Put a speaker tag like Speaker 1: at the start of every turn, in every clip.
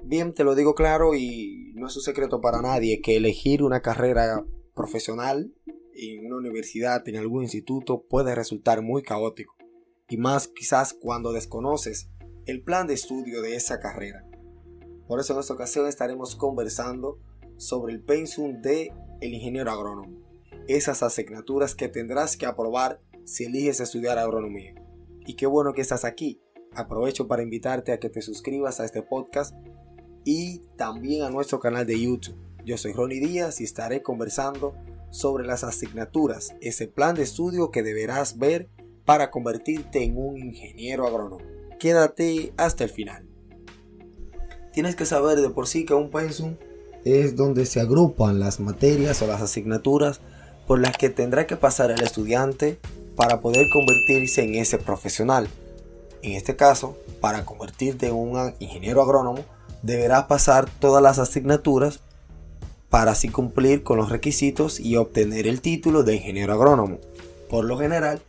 Speaker 1: Bien, te lo digo claro y no es un secreto para nadie que elegir una carrera profesional en una universidad, en algún instituto, puede resultar muy caótico. Y más quizás cuando desconoces el plan de estudio de esa carrera. Por eso en esta ocasión estaremos conversando sobre el pensum de el ingeniero agrónomo. Esas asignaturas que tendrás que aprobar si eliges estudiar agronomía. Y qué bueno que estás aquí. Aprovecho para invitarte a que te suscribas a este podcast y también a nuestro canal de YouTube. Yo soy Ronnie Díaz y estaré conversando sobre las asignaturas, ese plan de estudio que deberás ver para convertirte en un ingeniero agrónomo. Quédate hasta el final. Tienes que saber de por sí que un pensum es donde se agrupan las materias o las asignaturas por las que tendrá que pasar el estudiante para poder convertirse en ese profesional. En este caso, para convertirte en un ingeniero agrónomo, deberás pasar todas las asignaturas para así cumplir con los requisitos y obtener el título de ingeniero agrónomo. Por lo general,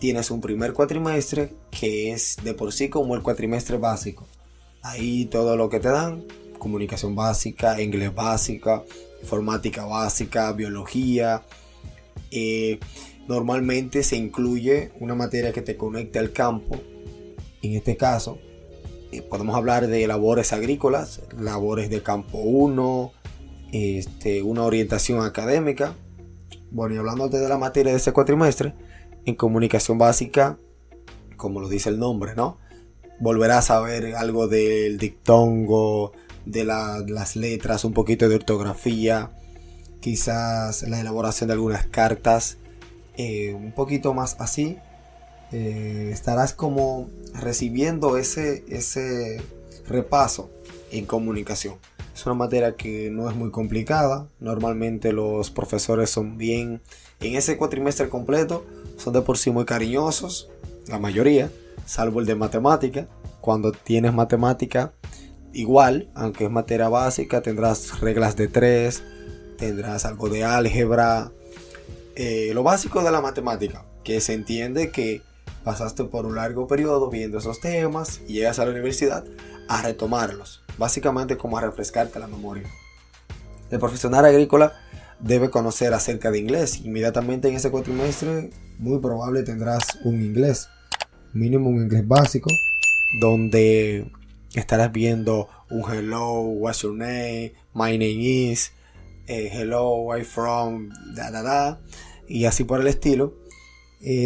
Speaker 1: tienes un primer cuatrimestre que es de por sí como el cuatrimestre básico. Ahí todo lo que te dan, comunicación básica, inglés básica, informática básica, biología. Normalmente se incluye una materia que te conecte al campo. En este caso, podemos hablar de labores agrícolas, labores de campo 1, una orientación académica. Bueno, y hablando de la materia de este cuatrimestre, en comunicación básica, como lo dice el nombre, ¿no? Volverás a ver algo del dictongo, de las letras, un poquito de ortografía, quizás la elaboración de algunas cartas, un poquito más así. Estarás como recibiendo ese repaso en comunicación. Es una materia que no es muy complicada. Normalmente los profesores son bien, en ese cuatrimestre completo, son de por sí muy cariñosos, la mayoría, salvo el de matemática. Cuando tienes matemática, igual, aunque es materia básica, tendrás reglas de 3, tendrás algo de álgebra, lo básico de la matemática, que se entiende que pasaste por un largo periodo viendo esos temas y llegas a la universidad a retomarlos, básicamente como a refrescarte la memoria. El profesional agrícola debe conocer acerca de inglés. Inmediatamente en ese cuatrimestre muy probable tendrás un inglés, mínimo un inglés básico, donde estarás viendo un hello, what's your name, my name is, hello, I'm from, y así por el estilo.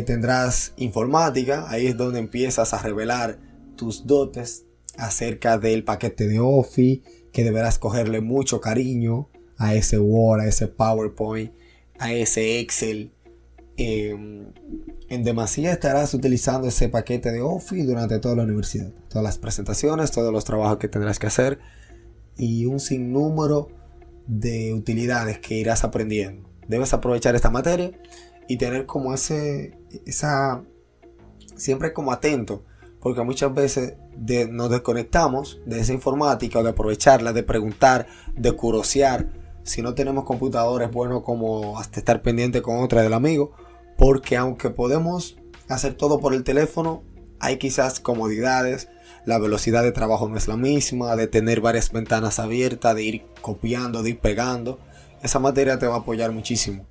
Speaker 1: Tendrás informática, ahí es donde empiezas a revelar tus dotes acerca del paquete de Office, que deberás cogerle mucho cariño a ese Word, a ese PowerPoint, a ese Excel. En demasía estarás utilizando ese paquete de Office durante toda la universidad, todas las presentaciones, todos los trabajos que tendrás que hacer y un sinnúmero de utilidades que irás aprendiendo. Debes aprovechar esta materia y tener como siempre como atento, porque muchas veces nos desconectamos de esa informática o de aprovecharla, de preguntar, de curiosear. Si no tenemos computador es bueno como hasta estar pendiente con otra del amigo, porque aunque podemos hacer todo por el teléfono, hay quizás comodidades, la velocidad de trabajo no es la misma, de tener varias ventanas abiertas, de ir copiando, de ir pegando. Esa materia te va a apoyar muchísimo.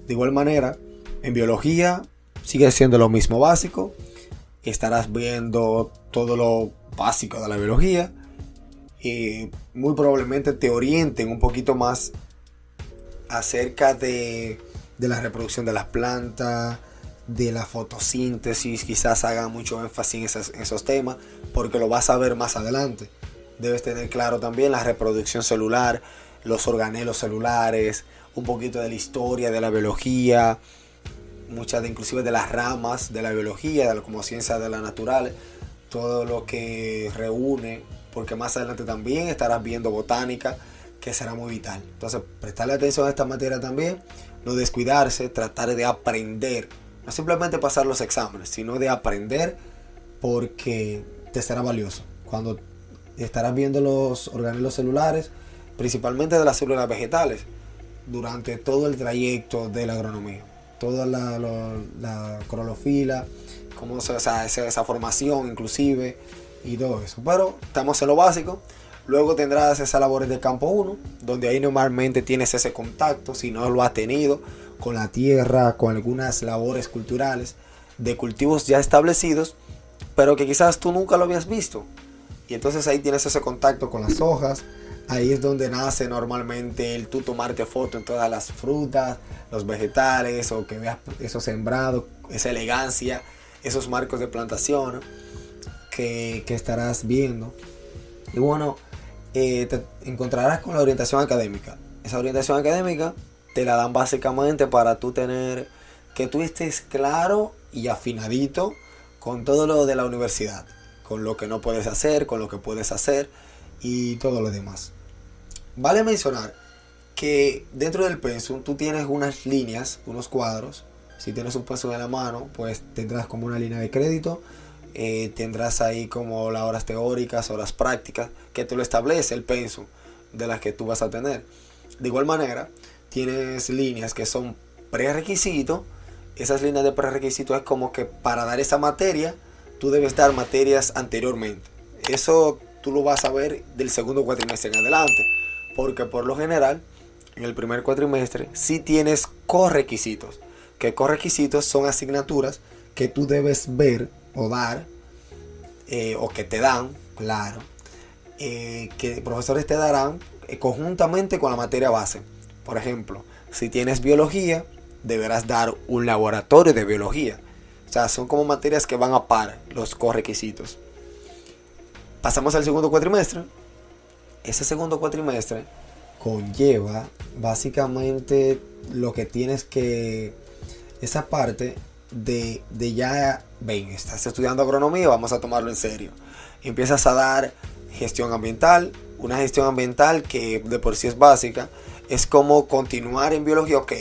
Speaker 1: De igual manera, en biología sigue siendo lo mismo básico. Estarás viendo todo lo básico de la biología. Y muy probablemente te orienten un poquito más acerca de la reproducción de las plantas, de la fotosíntesis. Quizás hagan mucho énfasis en esos temas, porque lo vas a ver más adelante. Debes tener claro también la reproducción celular, los organelos celulares, un poquito de la historia de la biología, inclusive de las ramas de la biología, como ciencia de la natural, todo lo que reúne, porque más adelante también estarás viendo botánica, que será muy vital. Entonces, prestarle atención a esta materia también, no descuidarse, tratar de aprender, no simplemente pasar los exámenes, sino de aprender, porque te será valioso. Cuando estarás viendo los organelos celulares, principalmente de las células vegetales, durante todo el trayecto de la agronomía, toda la clorofila, esa formación inclusive y todo eso. Pero estamos en lo básico. Luego tendrás esas labores de campo 1, donde ahí normalmente tienes ese contacto, si no lo has tenido, con la tierra, con algunas labores culturales de cultivos ya establecidos, pero que quizás tú nunca lo habías visto. Y entonces ahí tienes ese contacto con las hojas. Ahí es donde nace normalmente el tú tomarte foto en todas las frutas, los vegetales, o que veas esos sembrados, esa elegancia, esos marcos de plantación que estarás viendo. Y bueno, te encontrarás con la orientación académica. Esa orientación académica te la dan básicamente para tú tener, que tú estés claro y afinadito con todo lo de la universidad, con lo que no puedes hacer, con lo que puedes hacer y todo lo demás. Vale mencionar que dentro del pensum tú tienes unas líneas, unos cuadros. Si tienes un pensum en la mano, pues tendrás como una línea de crédito. Tendrás ahí como las horas teóricas, horas prácticas, que te lo establece el pensum de las que tú vas a tener. De igual manera, tienes líneas que son prerequisitos. Esas líneas de prerequisito es como que para dar esa materia, tú debes dar materias anteriormente. Eso tú lo vas a ver del segundo cuatrimestre en adelante, porque por lo general, en el primer cuatrimestre, sí tienes correquisitos. Que correquisitos son asignaturas que tú debes ver o dar, o que te dan, claro, que profesores te darán conjuntamente con la materia base. Por ejemplo, si tienes biología, deberás dar un laboratorio de biología. O sea, son como materias que van a par los correquisitos. Pasamos al segundo cuatrimestre. Ese segundo cuatrimestre conlleva básicamente lo que tienes que, esa parte de ya, ven, estás estudiando agronomía, vamos a tomarlo en serio. Empiezas a dar gestión ambiental, una gestión ambiental que de por sí es básica, es como continuar en biología. Ok,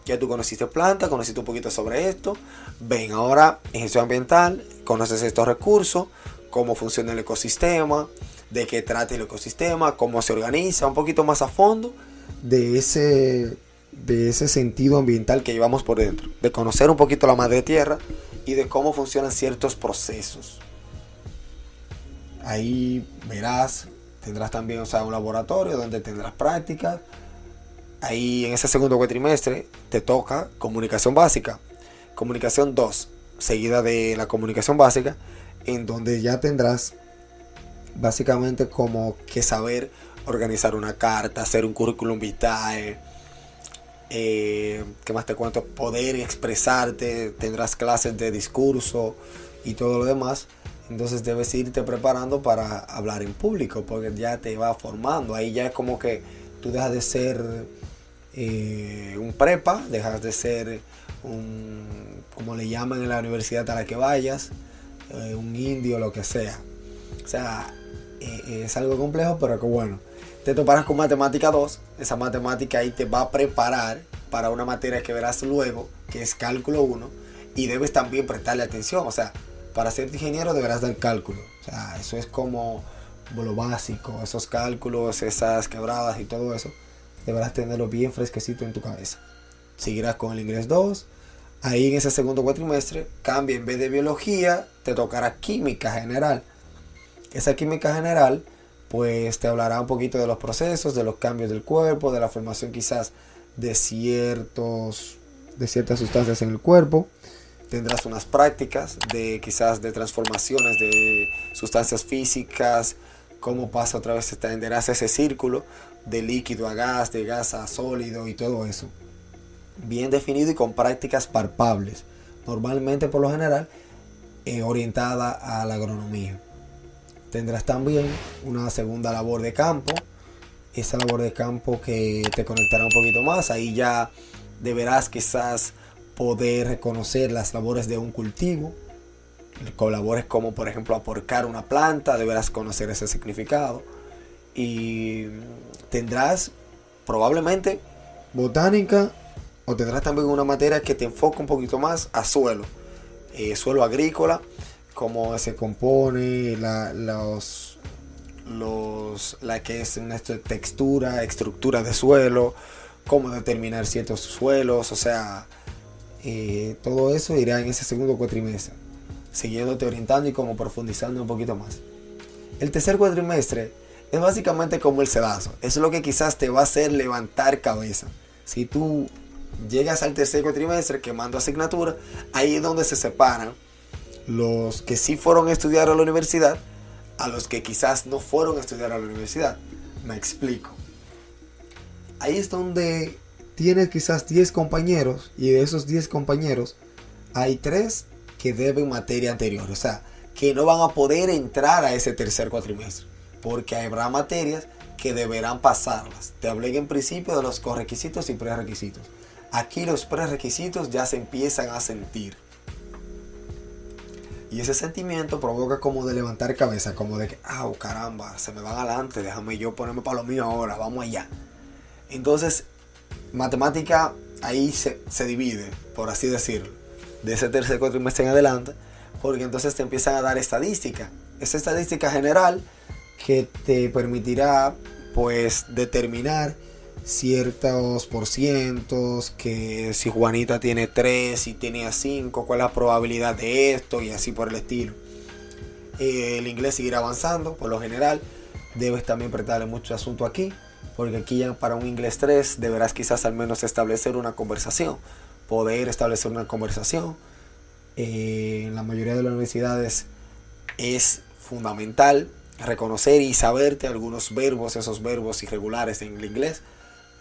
Speaker 1: ya tú conociste planta, conociste un poquito sobre esto, ven, ahora en gestión ambiental conoces estos recursos, cómo funciona el ecosistema, de qué trata el ecosistema, cómo se organiza, un poquito más a fondo de ese sentido ambiental que llevamos por dentro, de conocer un poquito la madre tierra y de cómo funcionan ciertos procesos. Ahí verás, tendrás también, o sea, un laboratorio donde tendrás prácticas. Ahí en ese segundo cuatrimestre te toca comunicación básica, comunicación 2, seguida de la comunicación básica, en donde ya tendrás básicamente como que saber organizar una carta, hacer un currículum vitae, ¿qué más te cuento? Poder expresarte, tendrás clases de discurso y todo lo demás. Entonces debes irte preparando para hablar en público, porque ya te va formando. Ahí ya es como que tú dejas de ser un prepa, dejas de ser un, como le llaman en la universidad a la que vayas, un indio, lo que sea. O sea, es algo complejo, pero que bueno, te toparás con matemática 2. Esa matemática ahí te va a preparar para una materia que verás luego, que es cálculo 1, y debes también prestarle atención. O sea, para ser ingeniero deberás dar cálculo. O sea, eso es como lo básico, esos cálculos, esas quebradas y todo eso, deberás tenerlo bien fresquecito en tu cabeza. Seguirás con el inglés 2. Ahí en ese segundo cuatrimestre cambia, en vez de biología te tocará química general. Esa química general pues te hablará un poquito de los procesos, de los cambios del cuerpo, de la formación quizás de ciertas sustancias en el cuerpo. Tendrás unas prácticas de quizás de transformaciones de sustancias físicas, cómo pasa otra vez, extenderás ese círculo de líquido a gas, de gas a sólido y todo eso. Bien definido y con prácticas palpables, normalmente por lo general orientada a la agronomía. Tendrás también una segunda labor de campo, esa labor de campo que te conectará un poquito más. Ahí ya deberás quizás poder reconocer las labores de un cultivo, con labores como por ejemplo aporcar una planta, deberás conocer ese significado. Y tendrás probablemente botánica, o tendrás también una materia que te enfoca un poquito más a suelo, suelo agrícola, cómo se compone, la que es una textura, estructura de suelo, cómo determinar ciertos suelos. O sea, todo eso irá en ese segundo cuatrimestre, siguiéndote orientando y como profundizando un poquito más. El tercer cuatrimestre Es básicamente como el sedazo. Eso es lo que quizás te va a hacer levantar cabeza. Si tú llegas al tercer cuatrimestre quemando asignatura, ahí es donde se separan los que sí fueron a estudiar a la universidad a los que quizás no fueron a estudiar a la universidad. Me explico. Ahí es donde tienes quizás 10 compañeros y de esos 10 compañeros hay 3 que deben materia anterior. O sea, que no van a poder entrar a ese tercer cuatrimestre porque habrá materias que deberán pasarlas. Te hablé en principio de los correquisitos y prerequisitos. Aquí los prerequisitos ya se empiezan a sentir. Y ese sentimiento provoca como de levantar cabeza, como de que, caramba, se me van adelante, déjame yo ponerme para lo mío ahora, vamos allá. Entonces, matemática ahí se divide, por así decirlo, de ese tercer cuatrimestre en adelante, porque entonces te empiezan a dar estadística. Esa estadística general que te permitirá, pues, determinar ciertos porcientos, que si Juanita tiene 3 y tenía 5, cuál es la probabilidad de esto y así por el estilo. El inglés seguirá avanzando, por lo general. Debes también prestarle mucho asunto aquí, porque aquí ya para un inglés 3 deberás quizás al menos establecer una conversación, poder establecer una conversación. En la mayoría de las universidades es fundamental reconocer y saberte algunos verbos, esos verbos irregulares en el inglés,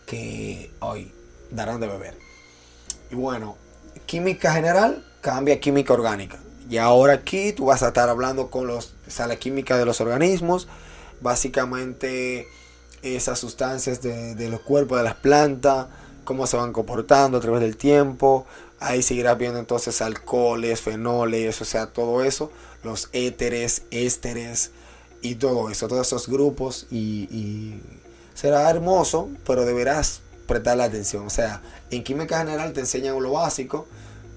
Speaker 1: que hoy darán de beber. Y bueno, química general cambia a química orgánica. Y ahora aquí tú vas a estar hablando con la química de los organismos, básicamente esas sustancias de los cuerpos de las plantas, cómo se van comportando a través del tiempo. Ahí seguirás viendo entonces alcoholes, fenoles, o sea, todo eso, los éteres, ésteres y todo eso, todos esos grupos y será hermoso, pero deberás prestarle atención. O sea, en química general te enseñan lo básico,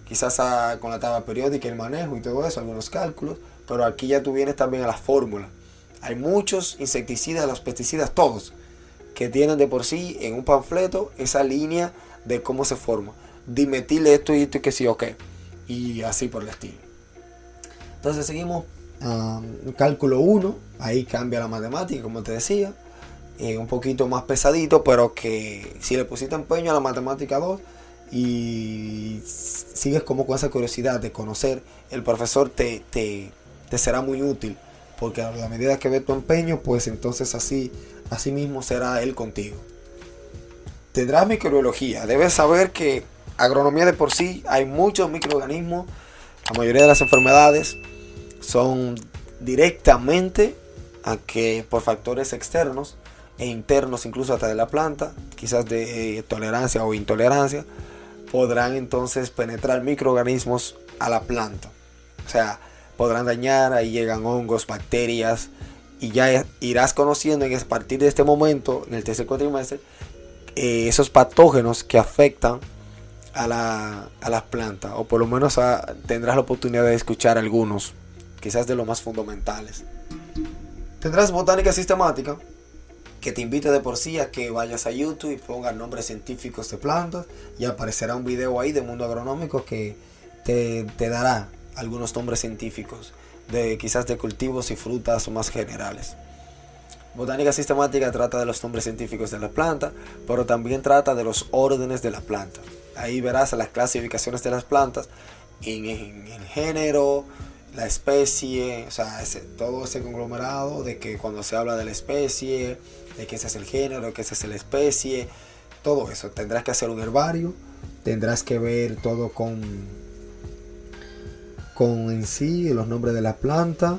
Speaker 1: quizás con la tabla periódica, el manejo y todo eso, algunos cálculos, pero aquí ya tú vienes también a la fórmula. Hay muchos insecticidas, los pesticidas, todos, que tienen de por sí en un panfleto esa línea de cómo se forma. Dimetil esto y esto y que sí o qué. Y así por el estilo. Entonces seguimos. Cálculo 1, ahí cambia la matemática, como te decía. Un poquito más pesadito, pero que si le pusiste empeño a la matemática 2 y sigues como con esa curiosidad de conocer, el profesor te será muy útil, porque a la medida que ve tu empeño, pues entonces así mismo será él contigo. Tendrás microbiología. Debes saber que agronomía de por sí hay muchos microorganismos. La mayoría de las enfermedades son directamente por factores externos e internos, incluso hasta de la planta, quizás de tolerancia o intolerancia, podrán entonces penetrar microorganismos a la planta. O sea, podrán dañar, ahí llegan hongos, bacterias, y ya irás conociendo a partir de este momento, en el tercer cuatrimestre, esos patógenos que afectan a las plantas, o por lo menos tendrás la oportunidad de escuchar algunos, quizás de los más fundamentales. Tendrás botánica sistemática, que te invita de por sí a que vayas a YouTube y pongas nombres científicos de plantas, y aparecerá un video ahí de mundo agronómico que te dará algunos nombres científicos quizás de cultivos y frutas más generales. Botánica sistemática trata de los nombres científicos de la planta, pero también trata de los órdenes de la planta. Ahí verás las clasificaciones de las plantas en el género, la especie, o sea, todo ese conglomerado de que cuando se habla de la especie, de que ese es el género, que esa es la especie, todo eso. Tendrás que hacer un herbario, tendrás que ver todo con en sí los nombres de la planta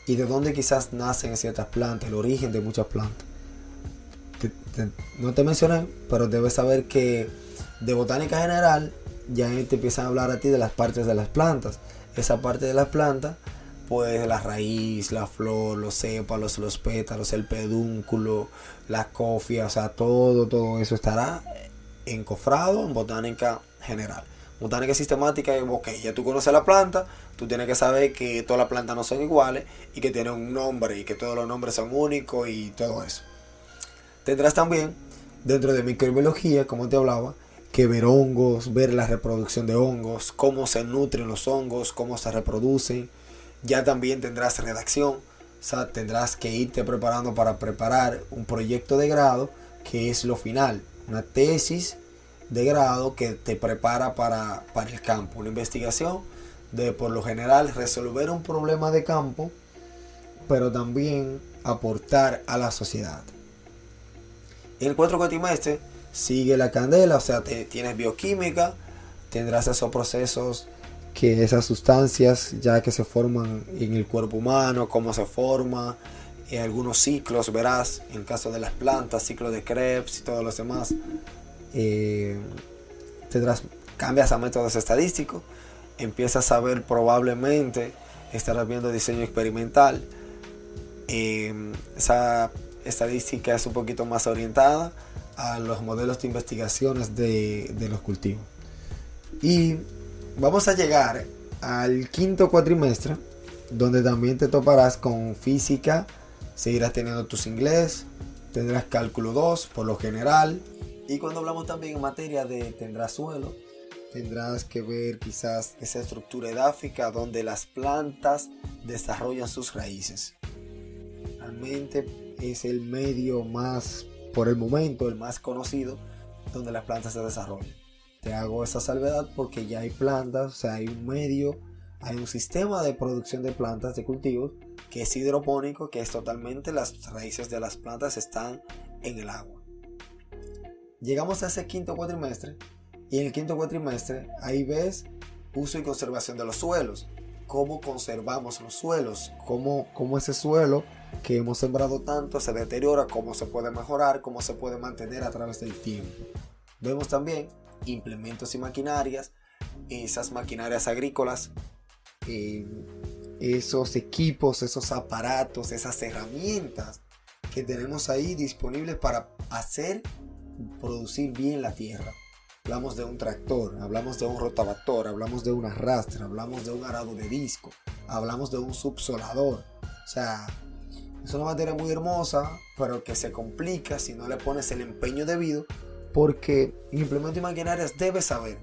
Speaker 1: y de dónde quizás nacen ciertas plantas, el origen de muchas plantas. No te mencioné, pero debes saber que de botánica general ya te empiezan a hablar a ti de las partes de las plantas. Esa parte de las plantas, pues la raíz, la flor, los sépalos, los pétalos, el pedúnculo, la cofia, o sea, todo eso estará encofrado en botánica general. Botánica sistemática es, ok, ya tú conoces la planta, tú tienes que saber que todas las plantas no son iguales y que tienen un nombre y que todos los nombres son únicos y todo eso. Tendrás también, dentro de microbiología, como te hablaba, que ver hongos, ver la reproducción de hongos, cómo se nutren los hongos, cómo se reproducen. Ya también tendrás redacción, O sea, tendrás que irte preparando para preparar un proyecto de grado, que es lo final, una tesis de grado que te prepara para el campo, una investigación de, por lo general, resolver un problema de campo, pero también aportar a la sociedad. En el cuarto cuatrimestre sigue la candela, o sea, tienes bioquímica, tendrás esos procesos, que esas sustancias ya que se forman en el cuerpo humano, cómo se forma, algunos ciclos, verás, en el caso de las plantas, ciclos de Krebs y todos los demás. Cambias a métodos estadísticos, empiezas a ver, probablemente estarás viendo diseño experimental. Esa estadística es un poquito más orientada a los modelos de investigaciones de los cultivos. Y vamos a llegar al quinto cuatrimestre, donde también te toparás con física, seguirás teniendo tus inglés, tendrás cálculo 2 por lo general. Y cuando hablamos también en materia de tendrás suelo, tendrás que ver quizás esa estructura edáfica donde las plantas desarrollan sus raíces. Realmente es el medio más, por el momento, el más conocido donde las plantas se desarrollan. Te hago esa salvedad porque ya hay plantas, o sea, hay un medio, hay un sistema de producción de plantas, de cultivos, que es hidropónico, que es totalmente, las raíces de las plantas están en el agua. Llegamos a ese quinto cuatrimestre, y en el quinto cuatrimestre ahí ves uso y conservación de los suelos, cómo conservamos los suelos, cómo ese suelo que hemos sembrado tanto se deteriora, cómo se puede mejorar, cómo se puede mantener a través del tiempo. Vemos también implementos y maquinarias, esas maquinarias agrícolas, esos equipos, esos aparatos, esas herramientas que tenemos ahí disponibles para producir bien la tierra. Hablamos de un tractor, hablamos de un rotavator, hablamos de una rastra, hablamos de un arado de disco, hablamos de un subsolador. O sea, es una materia muy hermosa, pero que se complica si no le pones el empeño debido, porque en implementos y maquinarias debes saber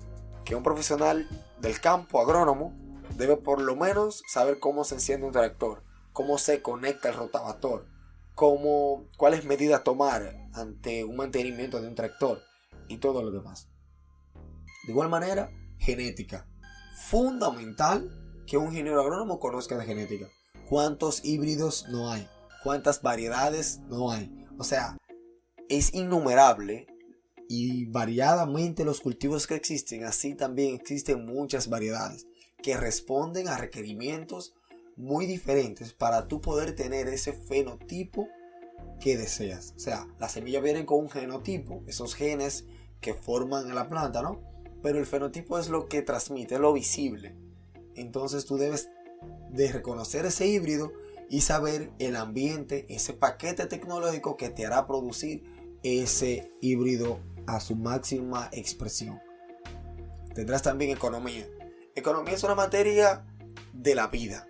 Speaker 1: que un profesional del campo, agrónomo, debe por lo menos saber cómo se enciende un tractor, cómo se conecta el rotavator, cuáles medidas tomar ante un mantenimiento de un tractor y todo lo demás. De igual manera, genética. Fundamental que un ingeniero agrónomo conozca de genética. ¿Cuántos híbridos no hay? ¿Cuántas variedades no hay? O sea, es innumerable y variadamente los cultivos que existen. Así también existen muchas variedades que responden a requerimientos muy diferentes para tú poder tener ese fenotipo que deseas. O sea, las semillas vienen con un genotipo, esos genes que forman a la planta, ¿no? Pero el fenotipo es lo que transmite, es lo visible. Entonces tú debes de reconocer ese híbrido y saber el ambiente, ese paquete tecnológico que te hará producir ese híbrido a su máxima expresión. Tendrás también economía. Economía es una materia de la vida.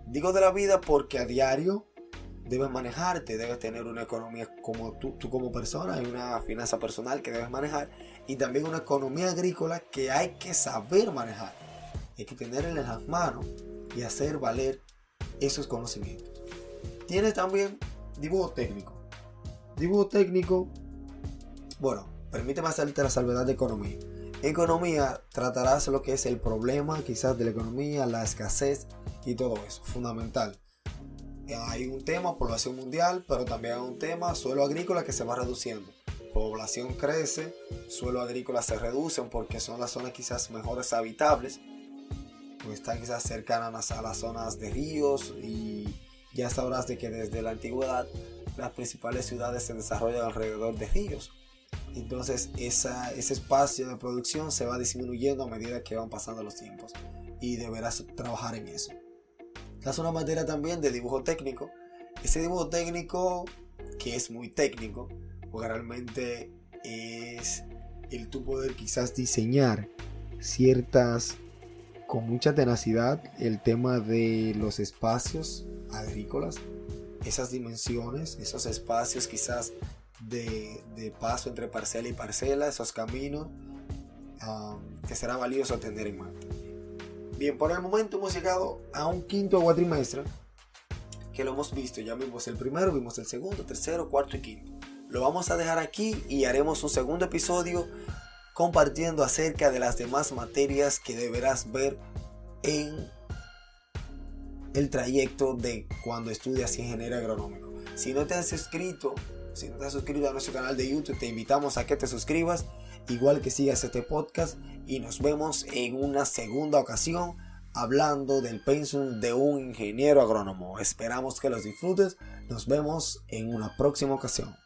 Speaker 1: Digo de la vida porque a diario debes manejarte, debes tener una economía como tú como persona, y una finanza personal que debes manejar, y también una economía agrícola que hay que saber manejar. Hay que tener en las manos y hacer valer esos conocimientos. Tienes también dibujo técnico. Dibujo técnico, bueno, permíteme hacerte la salvedad de economía. En economía tratarás lo que es el problema quizás de la economía, la escasez y todo eso, fundamental. Hay un tema, población mundial, pero también hay un tema, suelo agrícola, que se va reduciendo. Población crece, suelo agrícola se reducen porque son las zonas quizás mejores habitables, pues están quizás cercanas a las zonas de ríos, y ya sabrás de que desde la antigüedad las principales ciudades se desarrollan alrededor de ríos. Entonces ese espacio de producción se va disminuyendo a medida que van pasando los tiempos, y deberás trabajar en eso. Es una materia también de dibujo técnico. Ese dibujo técnico, que es muy técnico, porque realmente es el tú poder quizás diseñar ciertas, con mucha tenacidad, el tema de los espacios agrícolas, esas dimensiones, esos espacios quizás de paso entre parcela y parcela, esos caminos, que será valioso tener en cuenta. Bien, por el momento hemos llegado a un quinto cuatrimestre que lo hemos visto. Ya vimos el primero, vimos el segundo, tercero, cuarto y quinto. Lo vamos a dejar aquí y haremos un segundo episodio compartiendo acerca de las demás materias que deberás ver en el trayecto de cuando estudias ingeniero agronómico. Si no te has suscrito a nuestro canal de YouTube, te invitamos a que te suscribas, igual que sigas este podcast, y nos vemos en una segunda ocasión hablando del pensum de un ingeniero agrónomo. Esperamos que los disfrutes. Nos vemos en una próxima ocasión.